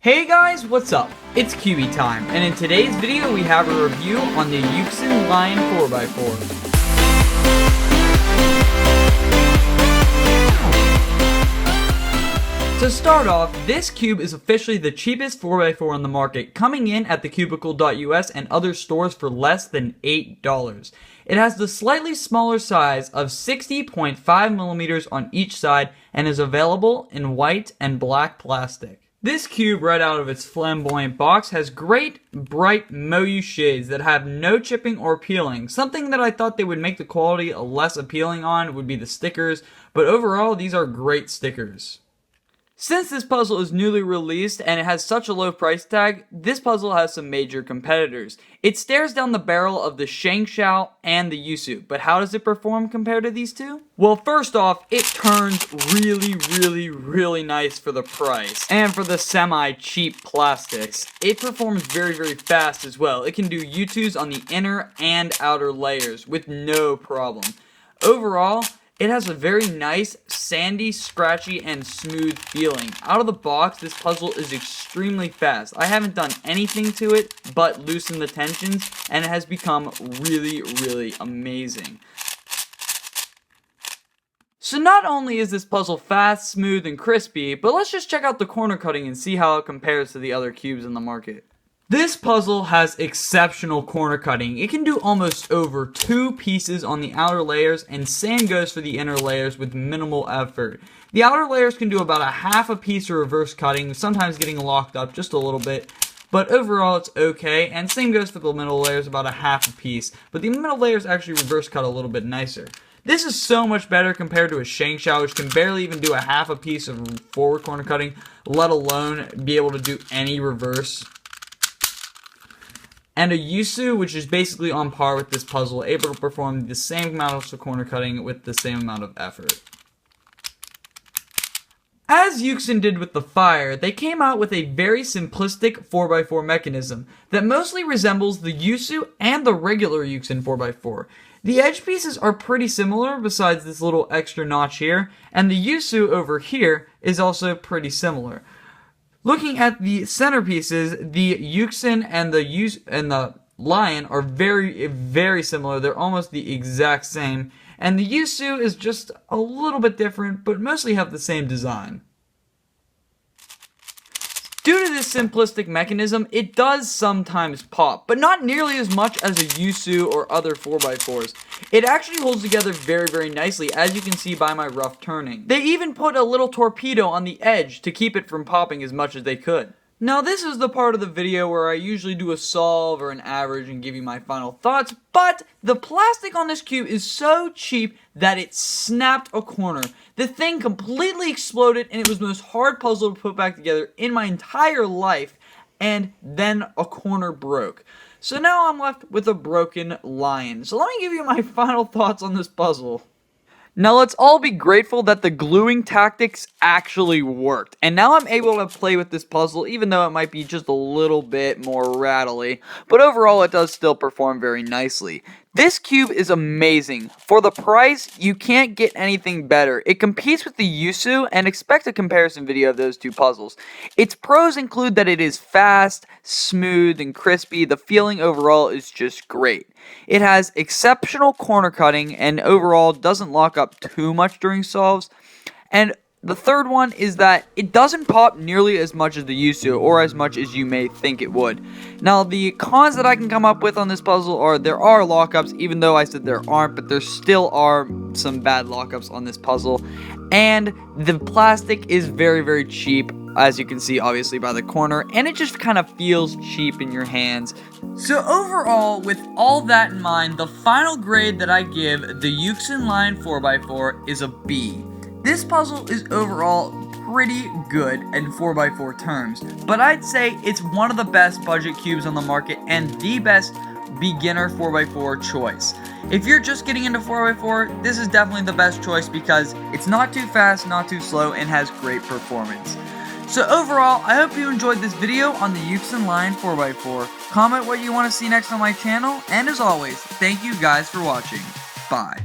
Hey guys, what's up? It's Cubey time, and in today's video we have a review on the Yuxin Lion 4x4. To start off, this cube is officially the cheapest 4x4 on the market, coming in at thecubicle.us and other stores for less than $8. It has the slightly smaller size of 60.5 millimeters on each side and is available in white and black plastic. This cube, right out of its flamboyant box, has great, bright Moyu shades that have no chipping or peeling. Something that I thought they would make the quality less appealing on would be the stickers, but overall these are great stickers. Since this puzzle is newly released and it has such a low price tag, this puzzle has some major competitors. It stares down the barrel of the Shangxiao and the Yusu, but how does it perform compared to these two? Well, first off, it turns really nice for the price. And for the semi-cheap plastics, it performs very fast as well. It can do Yutus on the inner and outer layers with no problem. Overall, it has a very nice, sandy, scratchy, and smooth feeling. Out of the box, this puzzle is extremely fast. I haven't done anything to it but loosen the tensions, and it has become really amazing. So not only is this puzzle fast, smooth, and crispy, but let's just check out the corner cutting and see how it compares to the other cubes in the market. This puzzle has exceptional corner cutting. It can do almost over 2 pieces on the outer layers, and same goes for the inner layers with minimal effort. The outer layers can do about a half a piece of reverse cutting, sometimes getting locked up just a little bit, but overall it's okay, and same goes for the middle layers, about a half a piece, but the middle layers actually reverse cut a little bit nicer. This is so much better compared to a Shangxiao, which can barely even do a half a piece of forward corner cutting, let alone be able to do any reverse. And a Yusu, which is basically on par with this puzzle, able to perform the same amount of corner cutting with the same amount of effort. As Yuxin did with the fire, they came out with a very simplistic 4x4 mechanism that mostly resembles the Yusu and the regular Yuxin 4x4. The edge pieces are pretty similar besides this little extra notch here, and the Yusu over here is also pretty similar. Looking at the centerpieces, the Yuxin and the Lion are very similar. They're almost the exact same. And the Yusu is just a little bit different, but mostly have the same design. Due to this simplistic mechanism, it does sometimes pop, but not nearly as much as a Yusu or other 4x4s. It actually holds together very nicely, as you can see by my rough turning. They even put a little torpedo on the edge to keep it from popping as much as they could. Now this is the part of the video where I usually do a solve or an average and give you my final thoughts, but the plastic on this cube is so cheap that it snapped a corner. The thing completely exploded and it was the most hard puzzle to put back together in my entire life, and then a corner broke. So now I'm left with a broken lion. So let me give you my final thoughts on this puzzle. Now let's all be grateful that the gluing tactics actually worked, and now I'm able to play with this puzzle even though it might be just a little bit more rattly, but overall it does still perform very nicely. This cube is amazing. For the price, you can't get anything better. It competes with the Yusu, and expect a comparison video of those two puzzles. Its pros include that it is fast, smooth, and crispy. The feeling overall is just great. It has exceptional corner cutting, and overall doesn't lock up too much during solves. And the third one is that it doesn't pop nearly as much as the Yusu, or as much as you may think it would. Now, the cons that I can come up with on this puzzle are there are lockups, even though I said there aren't, but there still are some bad lockups on this puzzle. And the plastic is very cheap, as you can see obviously by the corner, and it just kind of feels cheap in your hands. So overall, with all that in mind, the final grade that I give the Yuxin Lion 4x4 is a B. This puzzle is overall pretty good in 4x4 terms, but I'd say it's one of the best budget cubes on the market and the best beginner 4x4 choice. If you're just getting into 4x4, this is definitely the best choice because it's not too fast, not too slow, and has great performance. So overall, I hope you enjoyed this video on the Yuxin Lion 4x4. Comment what you want to see next on my channel, and as always, thank you guys for watching. Bye.